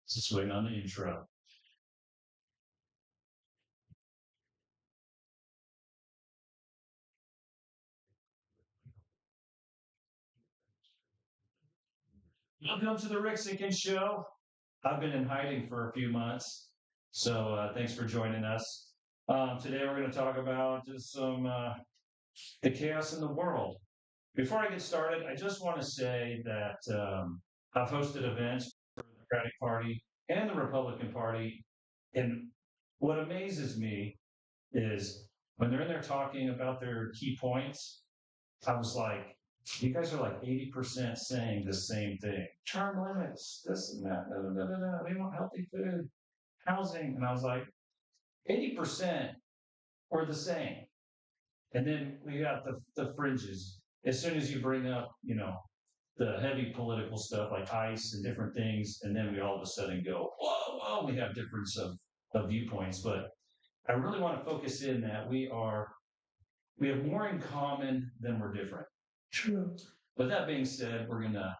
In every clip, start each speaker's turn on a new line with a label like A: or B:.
A: Just waiting on the intro. Welcome to the Rick Sinkins Show. I've been in hiding for a few months, so thanks for joining us. Today we're going to talk about just some the chaos in the world. Before I get started, I just want to say that I've hosted events for the Democratic Party and the Republican Party, and what amazes me is when they're in there talking about their key points, I was like, you guys are like 80% saying the same thing. Term limits, this and that, da, da, da, da, da. We want healthy food, housing. And I was like, 80% are the same. And then we got the fringes. As soon as you bring up, the heavy political stuff like ICE and different things, and then we all of a sudden go, whoa, we have difference of viewpoints. But I really want to focus in that we have more in common than we're different.
B: True.
A: With that being said, we're going to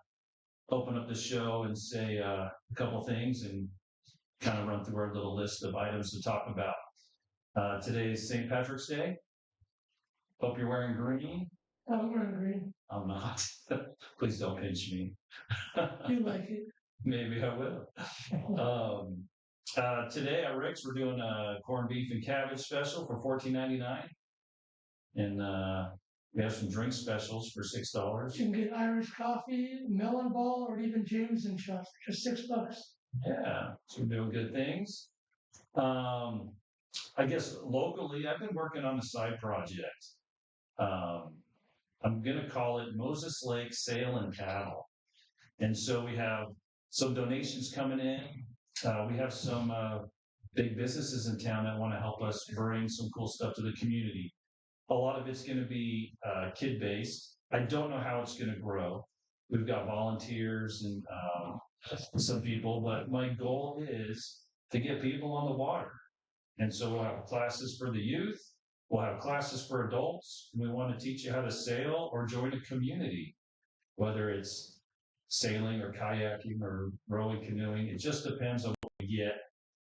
A: open up the show and say a couple things and kind of run through our little list of items to talk about. Today is St. Patrick's Day. Hope you're wearing green.
B: I'm wearing green.
A: I'm not. Please don't pinch me.
B: You like it?
A: Maybe I will. Today at Rick's, we're doing a corned beef and cabbage special for $14.99. And we have some drink specials for $6.
B: You can get Irish coffee, melon ball, or even Jameson shots for just $6.
A: Yeah, so we're doing good things. I guess locally, I've been working on a side project. I'm going to call it Moses Lake Sail and Paddle. And so we have some donations coming in. We have some big businesses in town that want to help us bring some cool stuff to the community. A lot of it's going to be kid-based. I don't know how it's going to grow. We've got volunteers and some people, but my goal is to get people on the water. And so we'll have classes for the youth. We'll have classes for adults. We want to teach you how to sail or join a community, whether it's sailing or kayaking or rowing, canoeing. It just depends on what we get.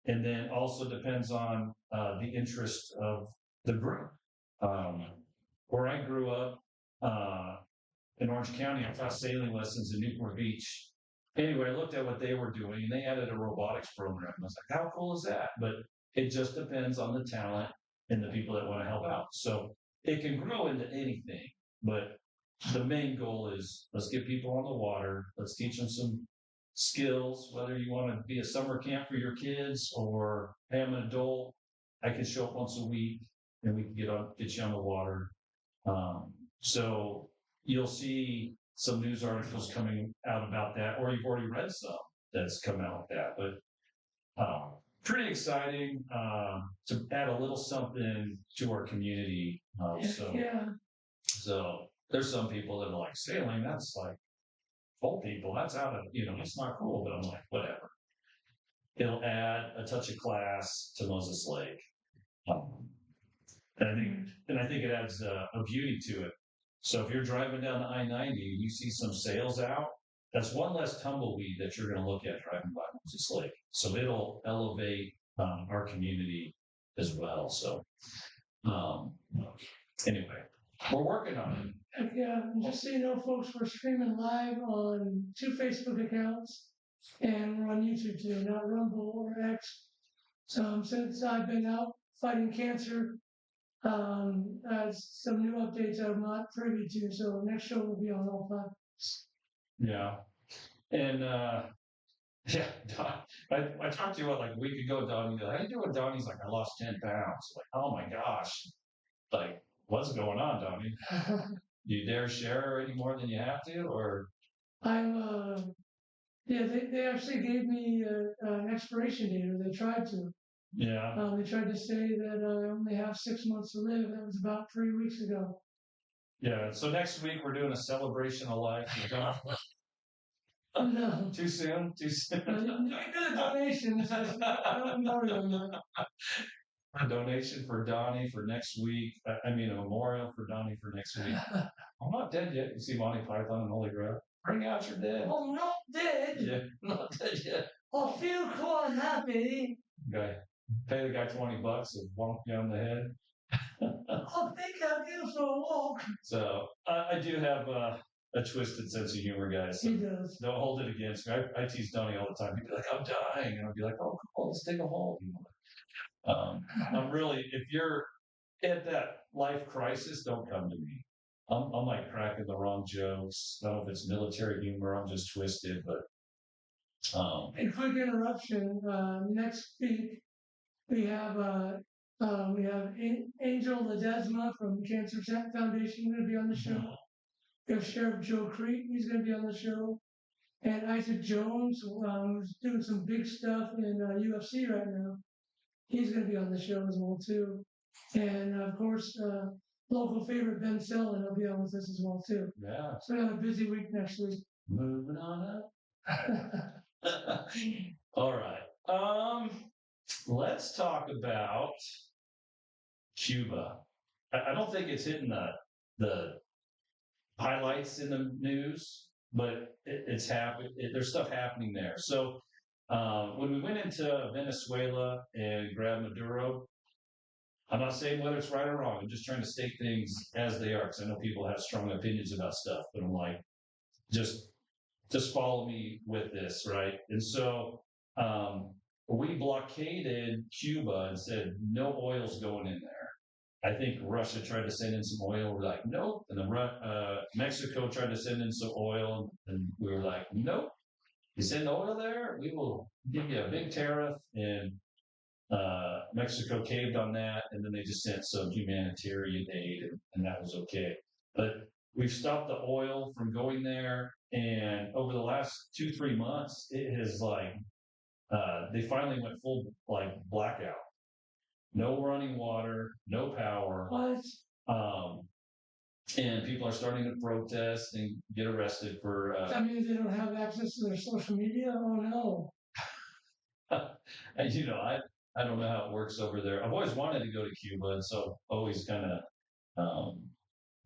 A: And then also depends on the interest of the group. Where I grew up in Orange County, I taught sailing lessons in Newport Beach. Anyway, I looked at what they were doing, and they added a robotics program. I was like, how cool is that? But it just depends on the talent and the people that want to help out. So it can grow into anything, but the main goal is let's get people on the water. Let's teach them some skills, whether you want to be a summer camp for your kids or, hey, I'm an adult, I can show up once a week and we can get you on the water. So you'll see some news articles coming out about that, or you've already read some that's come out with that. But pretty exciting to add a little something to our community. So there's some people that are like, sailing, that's like old people, that's out of, it's not cool. But I'm like, whatever. It'll add a touch of class to Moses Lake. And I think it adds a beauty to it. So if you're driving down the I-90 and you see some sails out, that's one less tumbleweed that you're going to look at driving by Moses Lake. So it'll elevate our community as well. So anyway, we're working on it.
B: Yeah, and just so you know, folks, we're streaming live on 2 Facebook accounts, and we're on YouTube too, not Rumble or X. So since I've been out fighting cancer, some new updates I'm not privy to. So next show will be on all platforms.
A: Yeah. And yeah, Don, I talked to you like a week ago, Don. How you doing, Don? He's like, I lost 10 pounds. Like, oh my gosh. Like, what's going on, Donnie? Do you dare share any more than you have to, or?
B: I'm yeah, they actually gave me an expiration date, or they tried to.
A: Yeah.
B: They tried to say that I only have 6 months to live. That was about 3 weeks ago.
A: Yeah. So next week we're doing a celebration of life.
B: No.
A: Too soon? Too soon?
B: You can do the donation. I don't know them.
A: A donation for Donnie for next week. I mean, a memorial for Donnie for next week. I'm not dead yet. You see Monty Python and Holy Grail? Bring out your dead.
B: I'm not dead.
A: Yeah, not dead yet.
B: I'll feel quite happy.
A: Okay. Pay the guy $20 and bonk you on the head.
B: I think I'll go for a walk.
A: So I do have a twisted sense of humor, guys. So
B: He does.
A: don't hold it against me. I tease Donnie all the time. He'd be like, "I'm dying," and I'll be like, "Oh, come on, let's take a hold." I'm really, if you're at that life crisis, don't come to me. I'm like cracking the wrong jokes. I don't know if it's military humor. I'm just twisted, but
B: A quick interruption. Next week we have Angel Ledesma from Cancer Foundation going to be on the show. We have Sheriff Joe Creek. He's going to be on the show. And Isaac Jones, who's doing some big stuff in UFC right now. He's going to be on the show as well too. And of course, local favorite Ben Sellin will be on with us as well too.
A: yeah,
B: So we have a busy week next week.
A: moving on up. All right. Let's talk about Cuba. I don't think it's hitting the highlights in the news, but it's happening. There's stuff happening there. So when we went into Venezuela and grabbed Maduro, I'm not saying whether it's right or wrong. I'm just trying to state things as they are, because I know people have strong opinions about stuff. But I'm like, just follow me with this, right? And so we blockaded Cuba and said no oil's going in there. I think Russia tried to send in some oil. We're like, nope. And then Mexico tried to send in some oil, and we were like, nope. You send oil there, we will give you a big tariff. And Mexico caved on that, and then they just sent some humanitarian aid, and that was okay. But we've stopped the oil from going there, and over the last 2-3 months, it has like they finally went full like blackout. No running water, no power.
B: What?
A: And people are starting to protest and get arrested for.
B: That means they don't have access to their social media? Oh no.
A: And, I don't know how it works over there. I've always wanted to go to Cuba, and so always kind of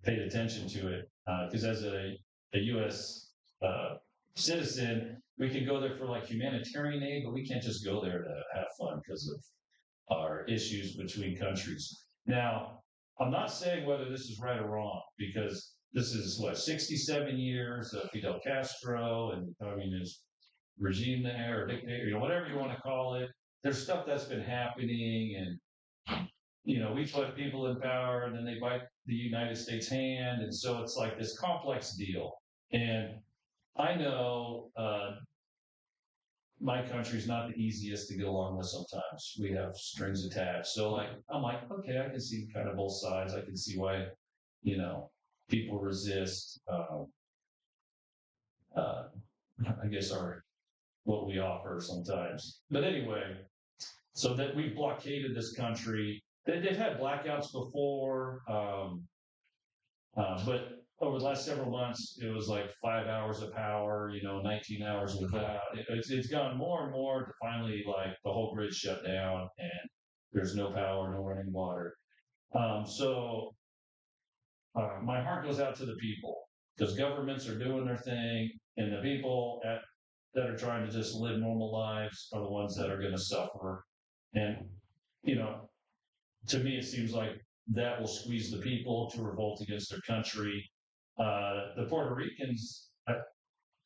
A: paid attention to it. Because as a U.S. Citizen, we can go there for like humanitarian aid, but we can't just go there to have fun because of our issues between countries. Now, I'm not saying whether this is right or wrong, because this is 67 years of Fidel Castro and communist regime there, or dictator, whatever you want to call it. There's stuff that's been happening, and we put people in power, and then they bite the United States hand, and so it's like this complex deal. And I know my country's not the easiest to get along with sometimes. We have strings attached. So I'm like, okay, I can see kind of both sides. I can see why, people resist I guess what we offer sometimes. But anyway, so that we've blockaded this country. They've had blackouts before, but over the last several months, it was like 5 hours of power, 19 hours without. It's gone more and more to finally like the whole grid shut down and there's no power, no running water. So my heart goes out to the people, because governments are doing their thing, and the people that are trying to just live normal lives are the ones that are going to suffer. And, to me, it seems like that will squeeze the people to revolt against their country. The Puerto Ricans,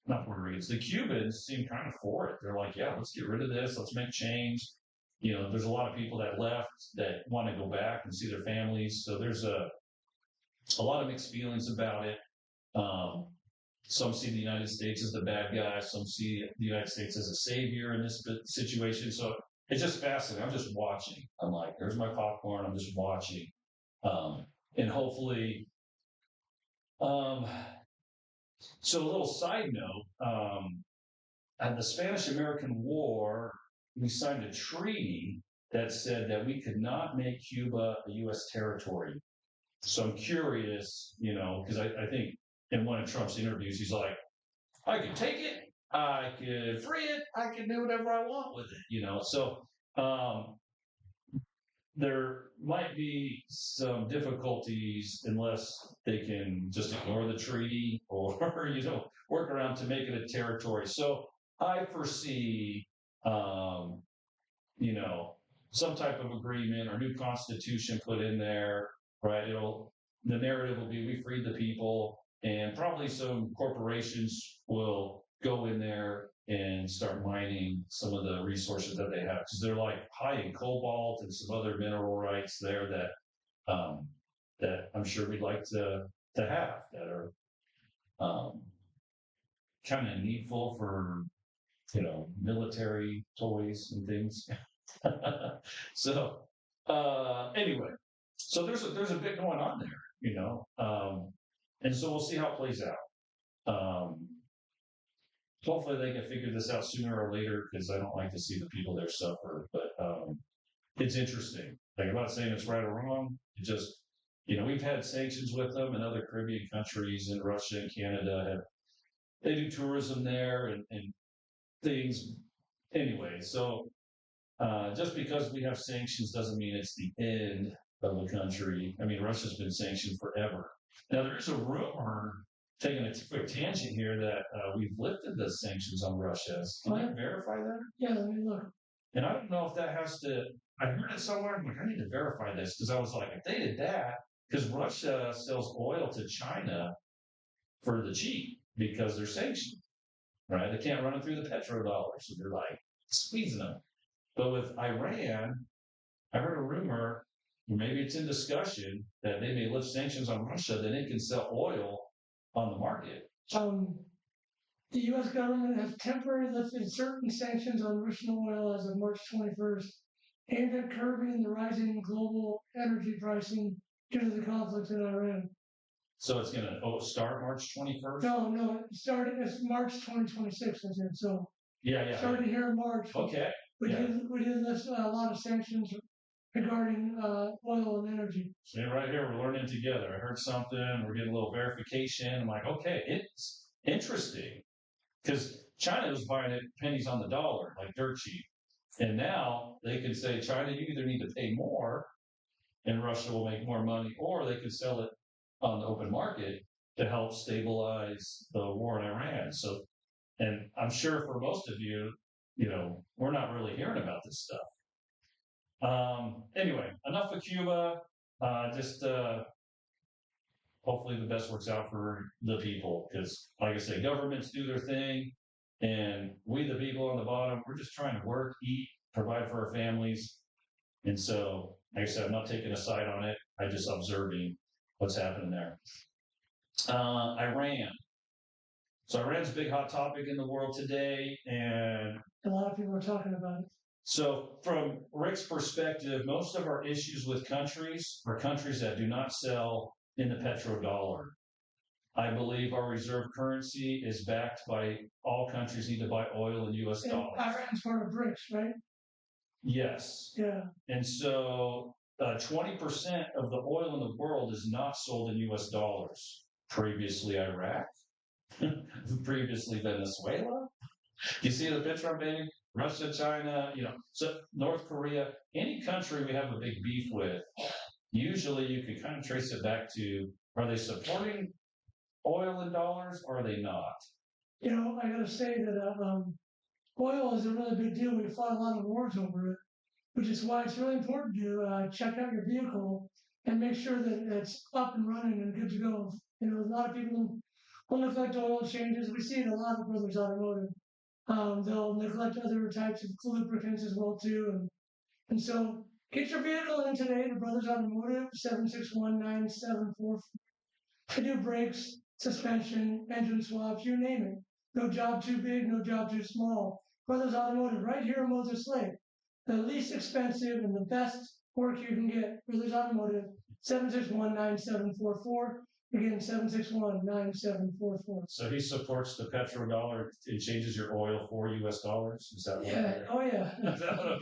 A: not Puerto Ricans, the Cubans seem kind of for it. They're like, yeah, let's get rid of this. Let's make change. There's a lot of people that left that want to go back and see their families. So there's a lot of mixed feelings about it. Some see the United States as the bad guy. Some see the United States as a savior in this situation. So it's just fascinating. I'm just watching. I'm like, there's my popcorn. I'm just watching. And hopefully, so a little side note, at the Spanish-American War, we signed a treaty that said that we could not make Cuba a U.S. territory. So I'm curious, because I think in one of Trump's interviews, he's like, I could take it, I could free it, I can do whatever I want with it, So there might be some difficulties unless they can just ignore the treaty or, work around to make it a territory. So I foresee um, you know, some type of agreement or new constitution put in there, right? The narrative will be we freed the people, and probably some corporations will go in there and start mining some of the resources that they have because they're like high in cobalt and some other mineral rights there that I'm sure we'd like to have that are um, kind of needful for military toys and things. So anyway, so there's a bit going on there, and so we'll see how it plays out. Hopefully they can figure this out sooner or later because I don't like to see the people there suffer. But it's interesting. Like I'm not saying it's right or wrong. It just we've had sanctions with them, and other Caribbean countries and Russia and Canada they do tourism there and things. Anyway, so just because we have sanctions doesn't mean it's the end of the country. I mean, Russia's been sanctioned forever. Now, there is a rumor, taking a quick tangent here, that we've lifted the sanctions on Russia. Can you verify that?
B: Yeah, let me look.
A: And I don't know if that has to, I heard it somewhere. I'm like, I need to verify this because I was like, if they did that, because Russia sells oil to China for the cheap because they're sanctioned, right? They can't run it through the petrodollar. So they're like squeezing them. But with Iran, I heard a rumor, or maybe it's in discussion, that they may lift sanctions on Russia, then it can sell oil on the market.
B: The U.S. government has temporarily lifted certain sanctions on Russian oil as of March 21st, aimed at curbing the rising global energy pricing due to the conflict in Iran.
A: So it's going to start March 21st?
B: No, it's March 2026, I said. So
A: yeah.
B: Started here in March.
A: Okay.
B: We did list a lot of sanctions regarding oil and energy.
A: See, right here, we're learning together. I heard something, we're getting a little verification. I'm like, okay, it's interesting. Because China was buying it pennies on the dollar, like dirt cheap. And now they can say, China, you either need to pay more and Russia will make more money, or they could sell it on the open market to help stabilize the war in Iran. So, and I'm sure for most of you, we're not really hearing about this stuff. Anyway, enough of Cuba. Just hopefully the best works out for the people because, like I say, governments do their thing, and we, the people on the bottom, we're just trying to work, eat, provide for our families. And so, like I said, I'm not taking a side on it. I'm just observing what's happening there. Iran. So Iran's a big hot topic in the world today, and
B: a lot of people are talking about it.
A: So from Rick's perspective, most of our issues with countries are countries that do not sell in the petrodollar. I believe our reserve currency is backed by all countries need to buy oil in U.S. dollars.
B: Iran's part of BRICS, right?
A: Yes.
B: Yeah.
A: And so 20% of the oil in the world is not sold in U.S. dollars. Previously Iraq, previously Venezuela. You see the picture I'm painting? Russia, China, so North Korea, any country we have a big beef with, usually you can kind of trace it back to, are they supporting oil in dollars or are they not?
B: I got to say that oil is a really big deal. We fought a lot of wars over it, which is why it's really important to check out your vehicle and make sure that it's up and running and good to go. A lot of people will neglect oil changes. We see it a lot of Brothers Automotive. They'll neglect other types of lubricants as well too, and so get your vehicle in today to Brothers Automotive 761-9744. They do brakes, suspension, engine swaps, you name it. No job too big, no job too small. Brothers Automotive right here in Moses Lake. The least expensive and the best work you can get. Brothers Automotive 761-9744. Again, 761-9744.
A: So he supports the petrodollar. It changes your oil for U.S. dollars. Is that what?
B: Yeah. Oh yeah.
A: Is that what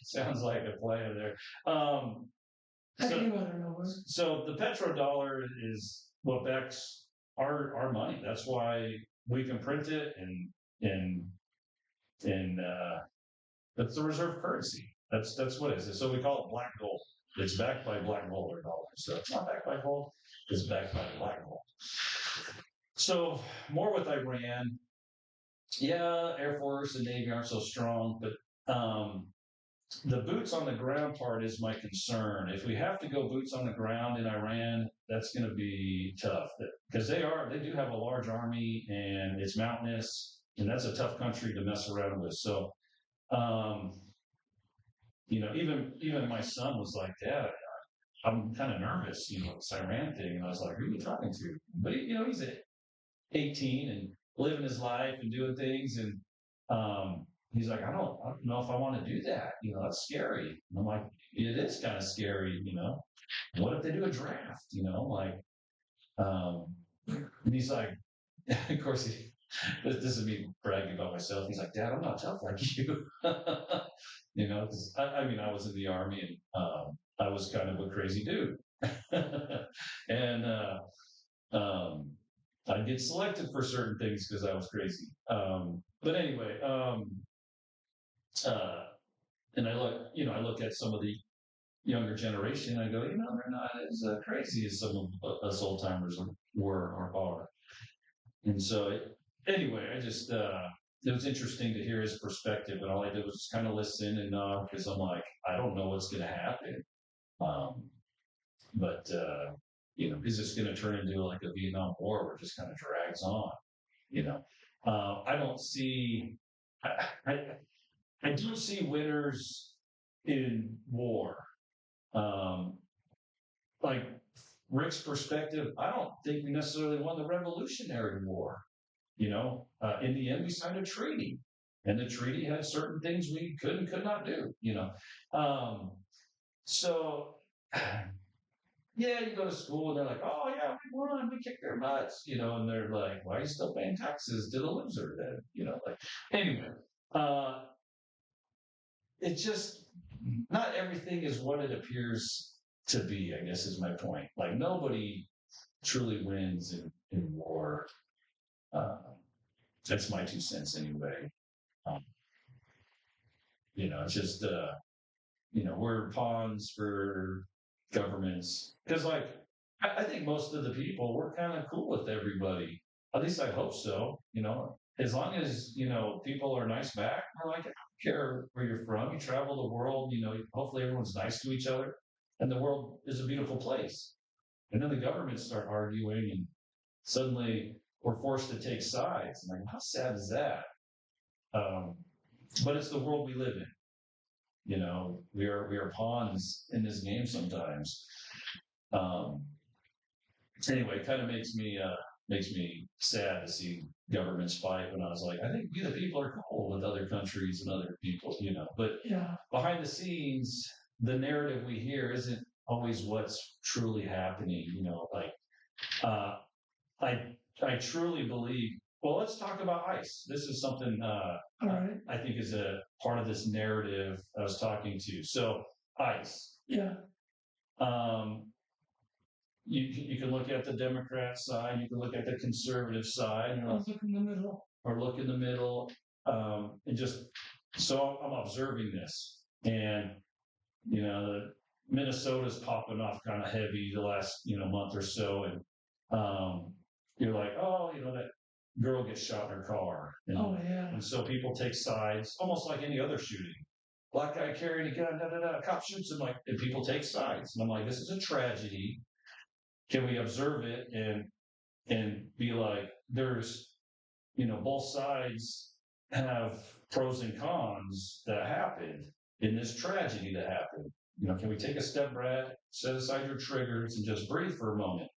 A: sounds like a plan there? So the petrodollar is what backs our money. That's why we can print it, and that's the reserve currency. That's what it is. So we call it black gold. It's backed by black gold or dollars. So it's not backed by gold. It's backed by black gold. So more with Iran. Yeah, Air Force and Navy aren't so strong, but the boots on the ground part is my concern. If we have to go boots on the ground in Iran, that's going to be tough because they do have a large army and it's mountainous, and that's a tough country to mess around with. So, um, even my son was like, "Dad, I'm kind of nervous, this Iran thing." And I was like, "Who are you talking to?" But he's 18 and living his life and doing things. And he's like, I don't know if I want to do that. That's scary. And I'm like, it is kind of scary. What if they do a draft? Like, um, and he's like, of course, this is me bragging about myself. He's like, Dad, I'm not tough like you. 'Cause I mean, I was in the army and I was kind of a crazy dude. and um, I'd get selected for certain things because I was crazy. But anyway, uh, and I look at some of the younger generation. I go, they're not as crazy as some of us old timers were or are. And so, anyway, I just it was interesting to hear his perspective, and all I did was just kind of listen and because I'm like, I don't know what's going to happen. Um, but is this going to turn into like a Vietnam War where it just kind of drags on? You know, I don't see. I, I I do see winners in war. Um, like Rick's perspective, I don't think we necessarily won the Revolutionary War. In the end, we signed a treaty, and the treaty had certain things we could and could not do. Um, so yeah, you go to school and they're like, "Oh yeah, we won, we kicked their butts," and they're like, "Why are you still paying taxes to the loser then?" Like anyway, uh, it's just not everything is what it appears to be. I guess is my point. Like nobody truly wins in war. Uh, that's my 2 cents anyway. Um, it's just we're pawns for governments because like I think most of the people we're kind of cool with everybody. At least I hope so. As long as people are nice back, we're like, I don't care where you're from. You travel the world. Hopefully everyone's nice to each other, and the world is a beautiful place. And then the governments start arguing, and suddenly we're forced to take sides. I'm like, how sad is that? Um, but it's the world we live in. We are pawns in this game sometimes. Um, anyway, it kind of makes me sad to see governments fight. When I was like, I think we the people are cool with other countries and other people, But
B: Yeah.
A: behind the scenes, the narrative we hear isn't always what's truly happening. Like uh, I truly believe. Well, let's talk about ICE. This is something
B: All right.
A: I think is a part of this narrative I was talking to. So ICE.
B: Yeah.
A: Um, you can look at the Democrat side, you can look at the conservative side,
B: I'll look in the middle.
A: or look in the middle, and just so I'm observing this, and the Minnesota's popping off kind of heavy the last month or so, and you're like, oh, that girl gets shot in her car,
B: Oh yeah.
A: and so people take sides, almost like any other shooting. Black guy carrying a gun, da da da. Cop shoots him, and people take sides, and I'm like, this is a tragedy. Can we observe it and be like, there's both sides have pros and cons that happened in this tragedy that happened. Can we take a step, Brad? Set aside your triggers and just breathe for a moment.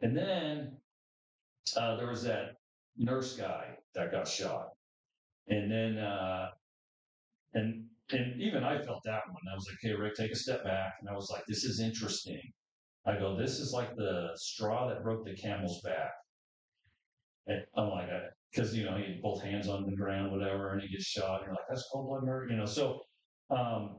A: And then there was that nurse guy that got shot, and then and even I felt that one. I was like, "Okay, Rick, take a step back." And I was like, "This is interesting." I go, "This is like the straw that broke the camel's back." And I'm like, because he had both hands on the ground, whatever, and he gets shot. And you're like, that's cold blood murder. So, um,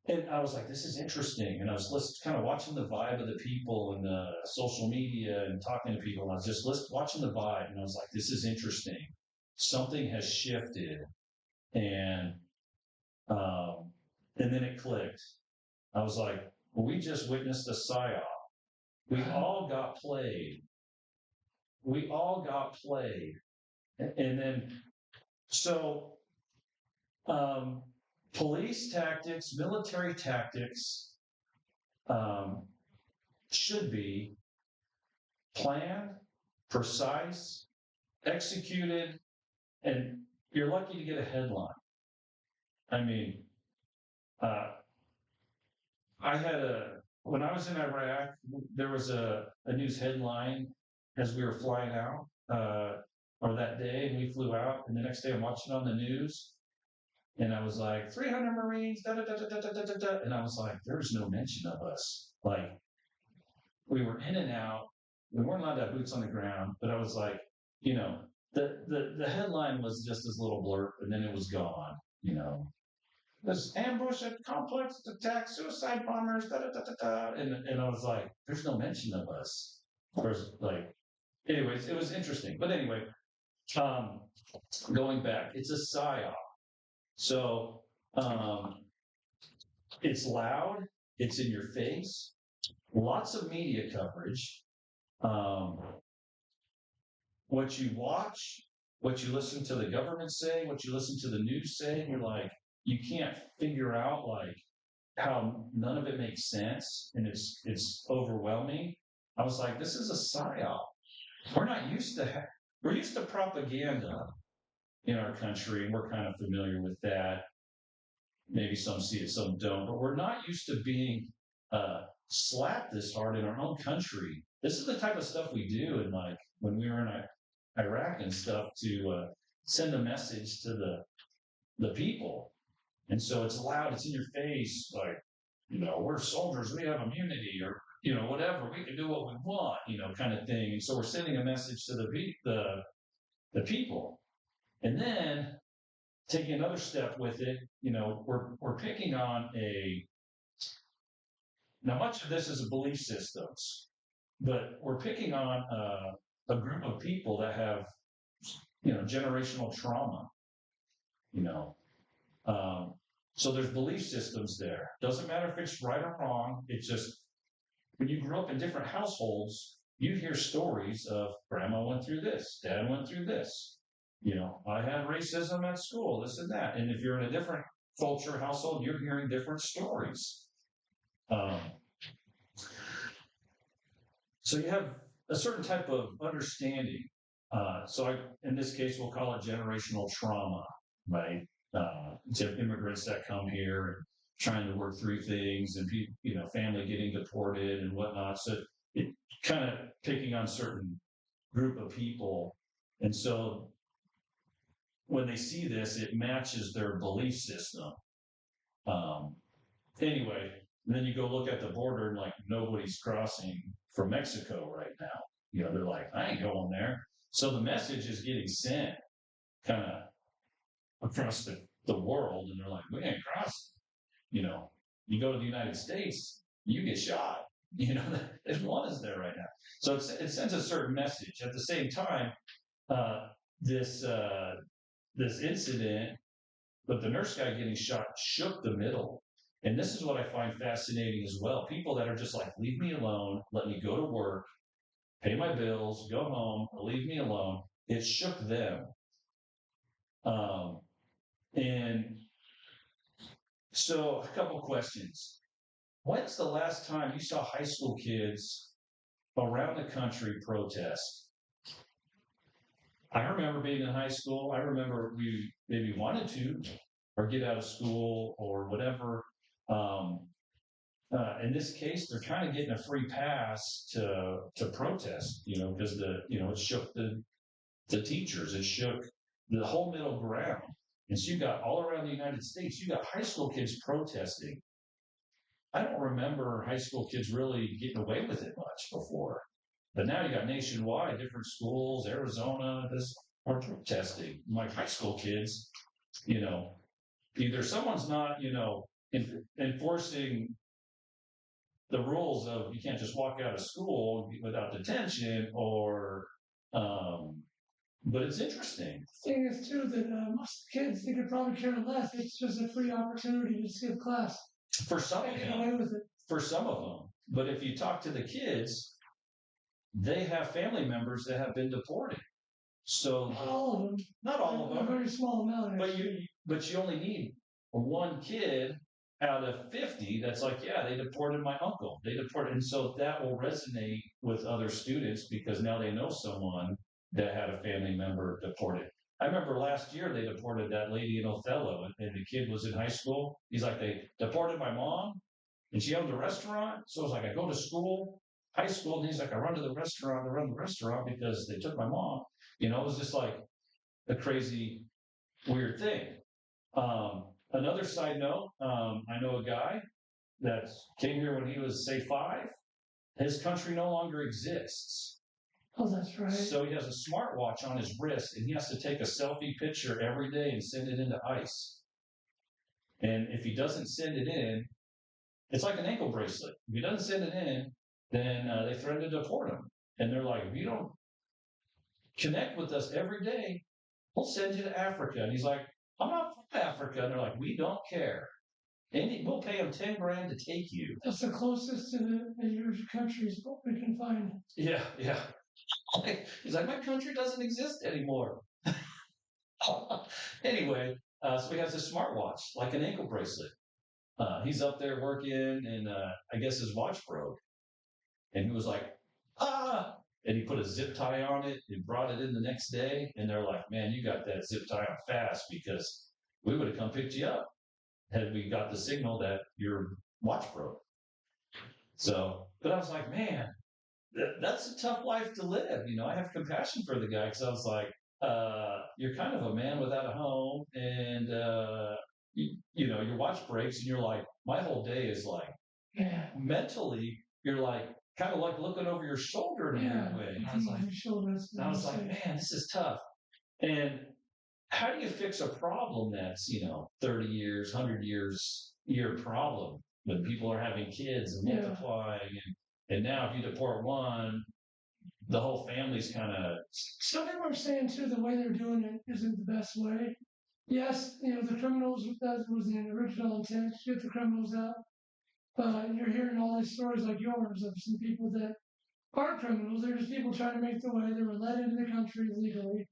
A: and I was like, this is interesting. And I was kind of watching the vibe of the people and the social media and talking to people. And I was just watching the vibe, and I was like, this is interesting. Something has shifted, and um, and then it clicked. I was like, well, we just witnessed a psyop. We all got played. We all got played. And then, so um, police tactics, military tactics um, should be planned, precise, executed, and you're lucky to get a headline. I mean, uh, when I was in Iraq, there was a news headline as we were flying out, or that day, and we flew out, and the next day I'm watching on the news, and I was like, 300 Marines, da da da da da da da da, and I was like, there's no mention of us. Like, we were in and out, we weren't allowed to have boots on the ground, but I was like, you know, the headline was just this little blurb, and then it was gone, this ambush at complex attack, suicide bombers, da da da da da. And I was like, there's no mention of us. First, like, anyways, it was interesting. But anyway, um, going back, it's a psyop. So it's loud, it's in your face, lots of media coverage. Um, what you watch, what you listen to the government say, what you listen to the news say, you're like, you can't figure out like how none of it makes sense and it's overwhelming. I was like, this is a psyop. We're not used to we're used to propaganda in our country, and we're kind of familiar with that. Maybe some see it, some don't, but we're not used to being slapped this hard in our own country. This is the type of stuff we do, and like when we were in Iraq and stuff, to send a message to the people. And so it's loud, it's in your face, like, we're soldiers, we have immunity, or, whatever, we can do what we want, kind of thing. And so we're sending a message to the people. And then taking another step with it, we're picking on now much of this is belief systems, but we're picking on a group of people that have, generational trauma, you know, Um, so there's belief systems there. Doesn't matter if it's right or wrong. It's just when you grew up in different households, you hear stories of grandma went through this, dad went through this. I had racism at school, this and that. And if you're in a different culture household, you're hearing different stories. Um, so you have a certain type of understanding. In this case, we'll call it generational trauma, right? To immigrants that come here and trying to work through things, and family getting deported and whatnot. So it kind of picking on certain group of people, and so when they see this, it matches their belief system. Um, anyway, and then you go look at the border, and like nobody's crossing from Mexico right now. They're like, I ain't going there. So the message is getting sent kind of across the world, and they're like, we ain't crossing. You go to the United States, you get shot. There's one is there right now. So it sends a certain message. At the same time, uh, this this incident with the nurse guy getting shot shook the middle. And this is what I find fascinating as well. People that are just like, leave me alone, let me go to work, pay my bills, go home, leave me alone. It shook them. Um, and so, a couple questions. When's the last time you saw high school kids around the country protest? I remember being in high school. I remember we maybe wanted to, or get out of school, or whatever. Um, in this case, they're kind of getting a free pass to protest, because it shook the teachers, it shook the whole middle ground. And so you got all around the United States, you got high school kids protesting. I don't remember high school kids really getting away with it much before. But now you got nationwide, different schools, Arizona, this are protesting. Like high school kids, either someone's not, enforcing the rules of you can't just walk out of school without detention, or but it's interesting.
B: The thing is too that most kids they could probably care less. It's just a free opportunity to skip class.
A: For some of
B: Get away
A: them,
B: with it.
A: for some of them. But if you talk to the kids, they have family members that have been deported. So
B: Not all of them.
A: not all of
B: A
A: them,
B: very small amount,
A: but
B: actually.
A: you only need one kid out of 50 that's like, yeah, they deported my uncle. They deported, and so that will resonate with other students because now they know someone that had a family member deported. I remember last year they deported that lady in Othello, and the kid was in high school. He's like, they deported my mom, and she owned a restaurant. So I was like, I go to school, high school, and he's like, I run to the restaurant, because they took my mom. It was just like a crazy, weird thing. Another side note, I know a guy that came here when he was, say, 5. His country no longer exists.
B: Oh, that's right.
A: So he has a smartwatch on his wrist, and he has to take a selfie picture every day and send it into ICE. And if he doesn't send it in, it's like an ankle bracelet. If he doesn't send it in, then they threaten to deport him. And they're like, if you don't connect with us every day, we'll send you to Africa. And he's like, I'm not from Africa. And they're like, we don't care. And we'll pay him 10 grand to take you.
B: That's the closest to your countries we can find.
A: Yeah, yeah. He's like, my country doesn't exist anymore. Anyway, so he has a smartwatch, like an ankle bracelet. He's up there working, and I guess his watch broke. And he was like, ah! And he put a zip tie on it and brought it in the next day. And they're like, man, you got that zip tie on fast because we would have come picked you up had we got the signal that your watch broke. So, but I was like, man, that's a tough life to live. I have compassion for the guy because I was like, you're kind of a man without a home, and your watch breaks, and you're like, my whole day is like,
B: Yeah.
A: mentally, you're like, kind of like looking over your shoulder in a weird way. And I was like, man, this is tough. And how do you fix a problem that's 30 years, 100 year problem when people are having kids and multiplying, and now if you deport one, the whole family's kind of.
B: Some people are saying too the way they're doing it isn't the best way. Yes, the criminals, that was the original intent, get the criminals out. But you're hearing all these stories like yours of some people that aren't criminals. They're just people trying to make the way. They were let into the country legally.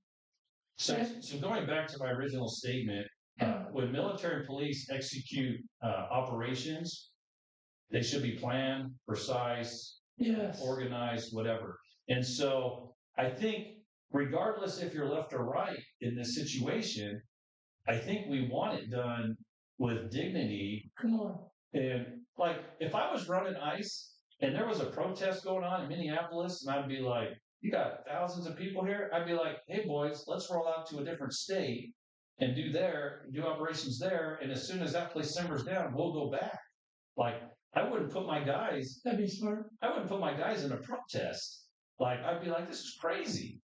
A: So going back to my original statement, when military and police execute operations, they should be planned, precise,
B: Yes.
A: organized, whatever. And so I think, regardless if you're left or right in this situation, I think we want it done with dignity.
B: Come on.
A: And like, if I was running ICE and there was a protest going on in Minneapolis, and I'd be like, you got thousands of people here, I'd be like, hey boys, let's roll out to a different state and do operations there. And as soon as that place simmers down, we'll go back. Like, I wouldn't put my guys.
B: That'd be smart.
A: I wouldn't put my guys in a protest. Like, I'd be like, this is crazy,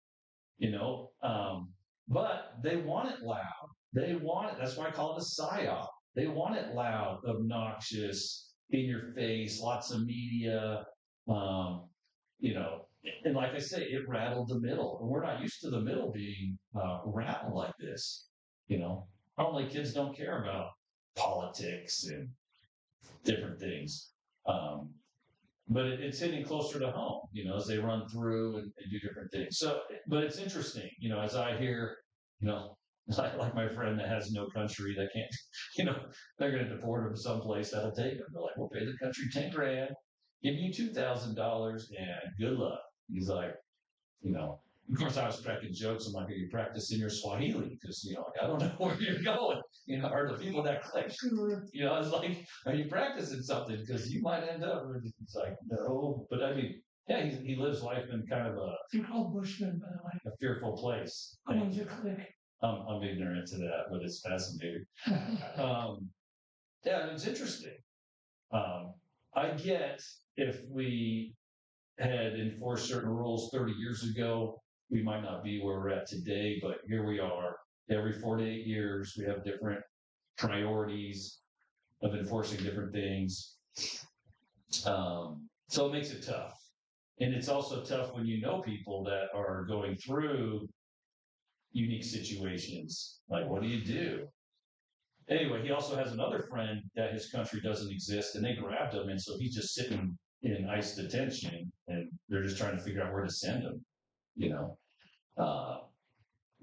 A: but they want it loud. They want it. That's why I call it a psyop. They want it loud, obnoxious, in your face, lots of media, and like I say, it rattled the middle. And we're not used to the middle being rattled like this. Normally kids don't care about politics and different things. But it's hitting closer to home, as they run through and do different things. So, but it's interesting, as I hear, like my friend that has no country that can't, they're going to deport him someplace that'll take him. They're like, we'll pay the country 10 grand, give you $2,000, and good luck. He's like, of course I was cracking jokes. I'm like, are you practicing your Swahili? Because, I don't know where you're going, or the people that click. I was like, are you practicing something? Because you might end up. It's like, no. But I mean, yeah, he lives life in kind of
B: You're called Bushman, by the way.
A: a fearful place.
B: I'm click.
A: I'm ignorant to that, but it's fascinating. Yeah, it's interesting. I get if we had enforced certain rules 30 years ago, we might not be where we're at today, but here we are. Every 4 to 8 years, we have different priorities of enforcing different things. So it makes it tough. And it's also tough when you know people that are going through unique situations. Like, what do you do? Anyway, he also has another friend that his country doesn't exist, and they grabbed him, and so he's just sitting in ICE detention, and they're just trying to figure out where to send him.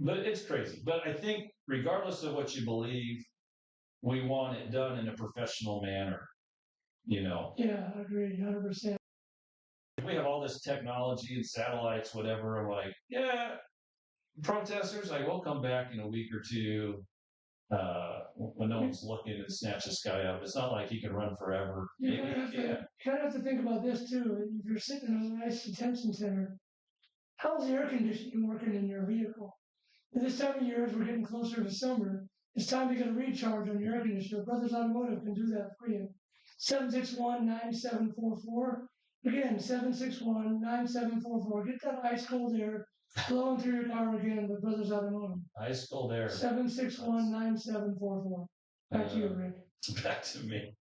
A: but it's crazy. But I think regardless of what you believe, we want it done in a professional manner. You know,
B: Yeah, I agree, 100%.
A: we have all this technology and satellites, whatever. I'm like, yeah, protesters, like, we'll come back in a week or two when no one's looking and snatch this guy up. It's not like he can run forever.
B: You
A: Maybe
B: kind of have
A: he
B: to,
A: can.
B: kind of have to think about this too. If you're sitting in a nice detention center, how's the air conditioning working in your vehicle? At this time of year, as we're getting closer to summer, it's time to get a recharge on your air conditioner. Brothers Automotive can do that for you. 761-9744. Again, 761-9744. Get that ice cold air flowing through your car again with Brothers Automotive.
A: Ice cold air.
B: 761-9744. Back to you, Rick.
A: Back to me.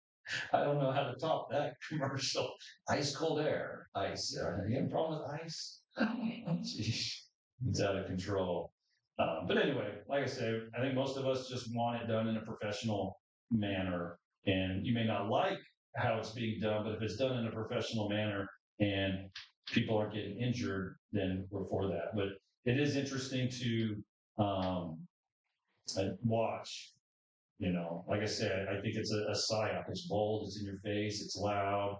A: I don't know how to top that commercial. Ice cold air. Ice. You have a problem with ice? Jeez. It's out of control. But anyway, like I say, I think most of us just want it done in a professional manner. And you may not like how it's being done, but if it's done in a professional manner and people aren't getting injured, then we're for that. But it is interesting to watch. You know, like I said, I think it's a psyop. It's bold, it's in your face, it's loud.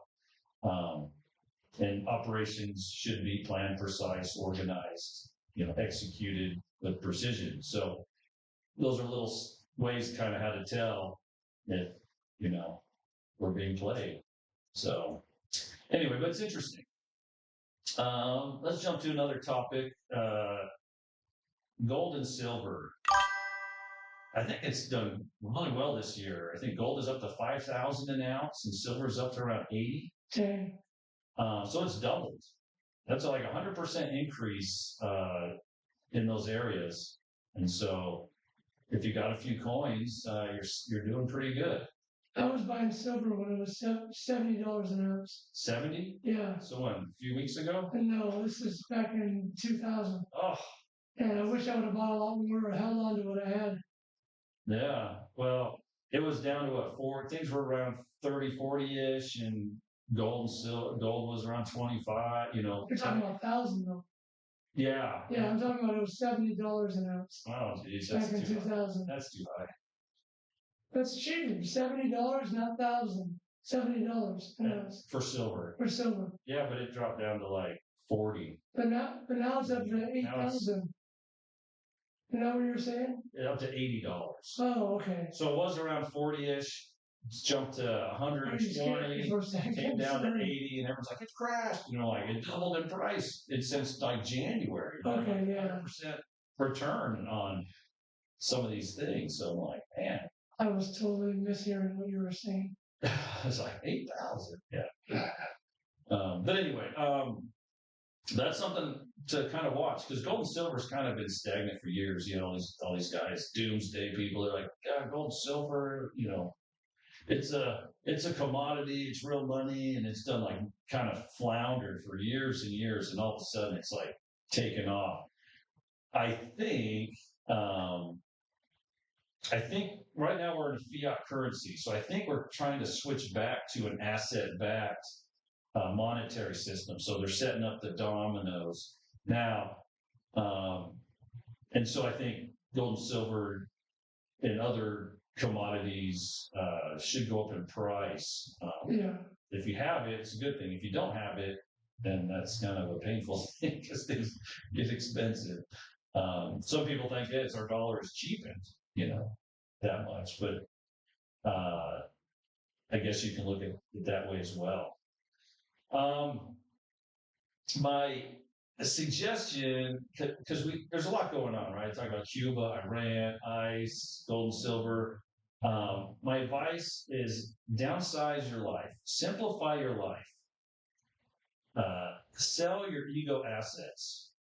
A: Um, and operations should be planned, precise, organized, executed with precision. So those are little ways kind of how to tell if, we're being played. So anyway, but it's interesting. Let's jump to another topic. Gold and silver. I think it's done really well this year. I think gold is up to 5,000 an ounce and silver is up to around 80.
B: Okay.
A: So it's doubled. That's like 100% increase in those areas. And so if you got a few coins, you're doing pretty good.
B: I was buying silver when it was $70 an ounce.
A: 70?
B: Yeah.
A: So when? A few weeks ago?
B: No, this is back in 2000.
A: Oh,
B: And I wish I would have bought a lot more or held on to what I had.
A: yeah. Well, it was down to what, four? Things were around 30, 40-ish, and gold was around 25,
B: You're talking about 1,000 though.
A: Yeah.
B: Yeah, I'm talking about it was $70 an ounce
A: Oh, geez,
B: back in 2000.
A: That's too high.
B: That's cheap. $70, not 1,000. $70 an ounce
A: For silver.
B: for silver.
A: Yeah, but it dropped down to like 40.
B: But now it's up to 8,000. Is that what you're saying?
A: Up to $80.
B: Oh, okay.
A: So it was around 40-ish. It's jumped to
B: Are you scared me
A: 120,
B: for a second?
A: came down to
B: Sorry.
A: 80, and everyone's like, it's crashed. Like it doubled in price. It's since like January.
B: Okay, yeah.
A: 100% return on some of these things. So I'm like, man,
B: I was totally mishearing what you were saying.
A: it's like 8,000. Yeah. But anyway, that's something to kind of watch because gold and silver's kind of been stagnant for years. All these guys, doomsday people, they're like, yeah, gold, silver, it's a commodity, it's real money, and it's done like kind of floundered for years and years, and all of a sudden it's like taken off. I think right now we're in a fiat currency, so I think we're trying to switch back to an asset-backed monetary system. So they're setting up the dominoes now, and so I think gold and silver and other commodities should go up in price.
B: Yeah.
A: If you have it, it's a good thing. If you don't have it, then that's kind of a painful thing because things get expensive. Some people think, yeah, our dollar is cheapened, that much, but I guess you can look at it that way as well. My suggestion, because there's a lot going on, right? Talking about Cuba, Iran, ICE, gold and silver. My advice is downsize your life, simplify your life, sell your ego assets.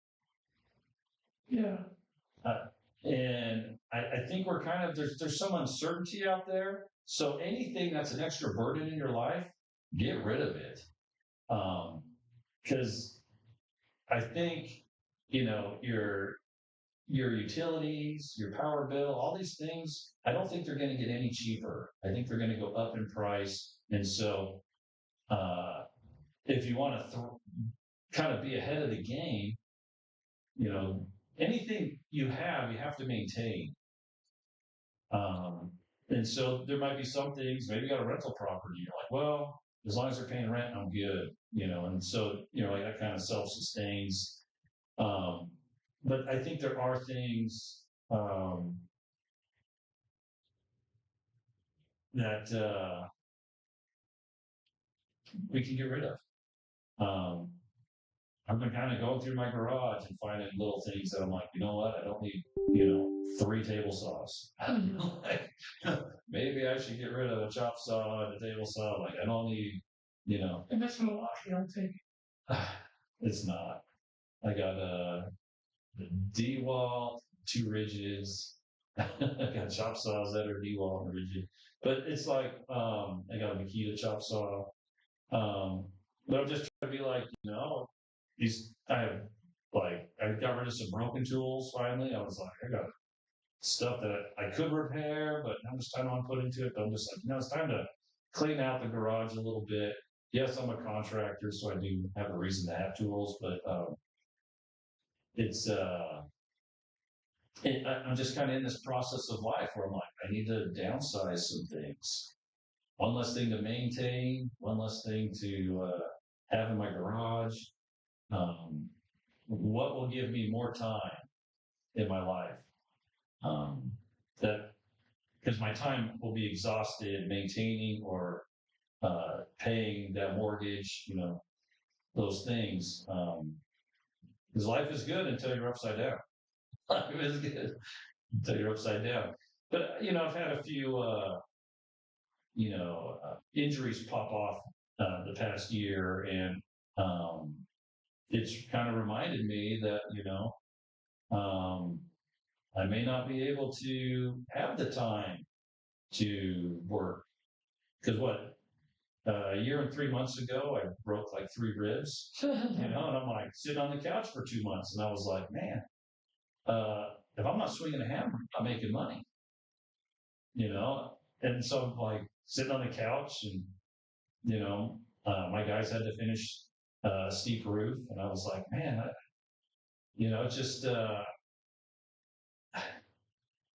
B: Yeah.
A: And I think we're kind of there's some uncertainty out there. So anything that's an extra burden in your life, get rid of it. Because I think your utilities, your power bill, all these things, I don't think they're going to get any cheaper. I think they're going to go up in price. And so if you want to kind of be ahead of the game, anything you have to maintain. Um, and so there might be some things, maybe you got a rental property, you're like, well, as long as they're paying rent, I'm good, and so, like that kind of self-sustains. Um, but I think there are things, that, we can get rid of. Um, I've been kind of going through my garage and finding little things that I'm like, you know what? I don't need, 3 table saws. Like, maybe I should get rid of a chop saw and a table saw. Like, I don't need, you know,
B: If it's Milwaukee, I'll take it.
A: it's not. I got a D-wall, 2 ridges. I got chop saws that are D-wall and rigid. But it's like, I got a Makita chop saw. Um, but I'm just trying to be like, I got rid of some broken tools finally. I was like, I got stuff that I could repair, but how much time I want to put into it? But I'm just like, it's time to clean out the garage a little bit. Yes, I'm a contractor, so I do have a reason to have tools, but it's I'm just kind of in this process of life where I'm like, I need to downsize some things. One less thing to maintain, one less thing to have in my garage. Um, what will give me more time in my life? Um, that because my time will be exhausted maintaining or paying that mortgage, those things. Because life is good until you're upside down. Life is good until you're upside down. But I've had a few injuries pop off the past year, and um, it's kind of reminded me that um, I may not be able to have the time to work because a year and 3 months ago I broke like 3 ribs, and I'm like sitting on the couch for 2 months, and I was like, man, if I'm not swinging a hammer, I'm not making money, and so I'm like sitting on the couch, and my guys had to finish a steep roof, and I was like, man, it's just I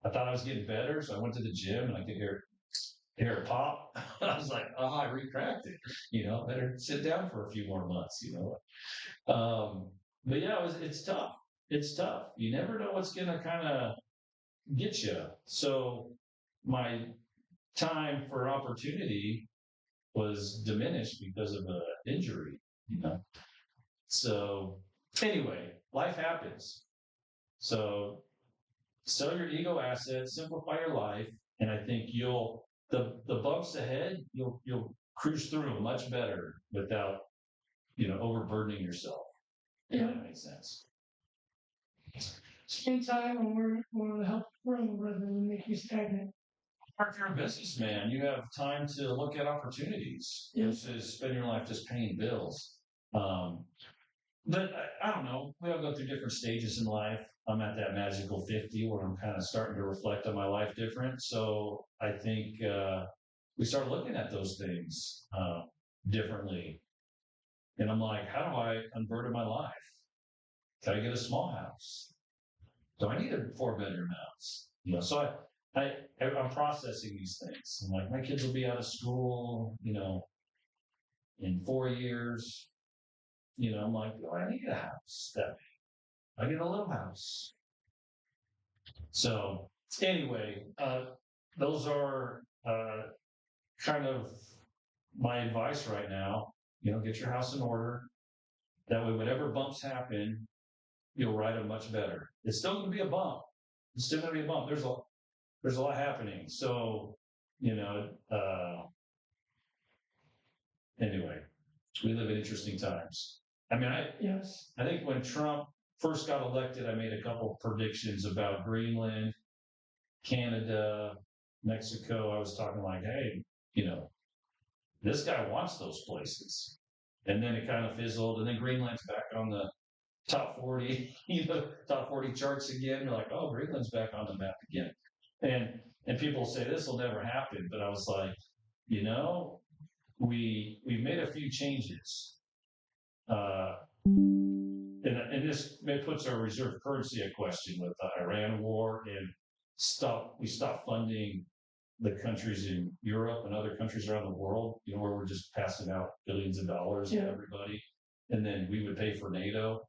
A: thought I was getting better, so I went to the gym and I could hear it pop. I was like, oh, I retracted. Better sit down for a few more months. But yeah, it's tough. It's tough. You never know what's gonna kind of get you. So my time for opportunity was diminished because of an injury. So anyway, life happens. So sell your ego assets, simplify your life, and I think the bumps ahead, you'll cruise through them much better without overburdening yourself.
B: Yeah.
A: That makes sense.
B: Spend time on where to help grow rather than make you stagnant.
A: Or if you're a businessman, you have time to look at opportunities versus spend your life just paying bills. Um, but I don't know. We all go through different stages in life. I'm at that magical 50 where I'm kind of starting to reflect on my life different. So I think we start looking at those things differently. And I'm like, how do I unburden my life? Can I get a small house? Do I need a 4-bedroom house? So I'm processing these things. I'm like, my kids will be out of school, in 4 years. I'm like, do I need a house that big? I need a little house. So anyway, those are kind of my advice right now. Get your house in order. That way, whatever bumps happen, you'll ride them much better. It's still going to be a bump. It's still going to be a bump. There's a lot happening. So, anyway, we live in interesting times. I mean,
B: Yes.
A: I think when Trump first got elected, I made a couple predictions about Greenland, Canada, Mexico. I was talking like, hey, this guy wants those places. And then it kind of fizzled, and then Greenland's back on the top 40, top 40 charts again. You're like, oh, Greenland's back on the map again. And people say this will never happen, but I was like, we've made a few changes. And this it puts our reserve currency at question with the Iran war, and we stopped funding the countries in Europe and other countries around the world, where we're just passing out billions of dollars to everybody. And then we would pay for NATO.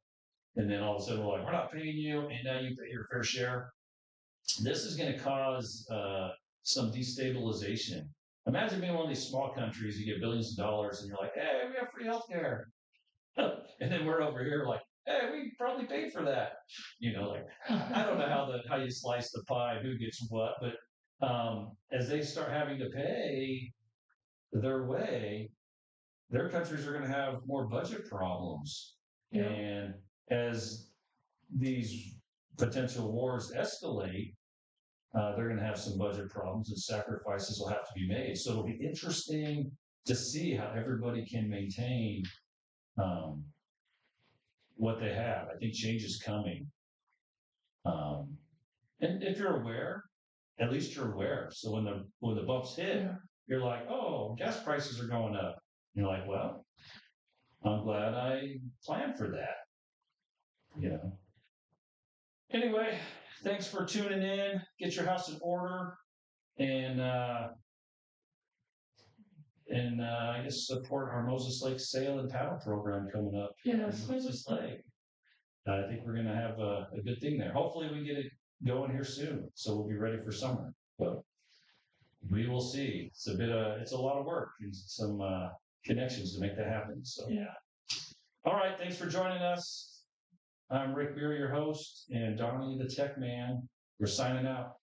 A: And then all of a sudden we're like, we're not paying you, and now you pay your fair share. This is going to cause some destabilization. Imagine being one of these small countries, you get billions of dollars, and you're like, hey, we have free healthcare. And then we're over here like, hey, we probably paid for that. Like, I don't know how you slice the pie, who gets what, but as they start having to pay their way, their countries are going to have more budget problems.
B: Yeah.
A: And as these potential wars escalate, they're going to have some budget problems and sacrifices will have to be made. So it'll be interesting to see how everybody can maintain what they have. I think change is coming. And if you're aware, at least you're aware. So when the bumps hit, you're like, oh, gas prices are going up. And you're like, well, I'm glad I planned for that. Anyway, thanks for tuning in. Get your house in order, and I guess support our Moses Lake Sail and Paddle program coming up.
B: Yes.
A: Moses Lake. I think we're going to have a good thing there. Hopefully, we get it going here soon, so we'll be ready for summer. But we will see. It's a lot of work and some connections to make that happen. So all right, thanks for joining us. I'm Rick Beer, your host, and Donnie, the tech man. We're signing out.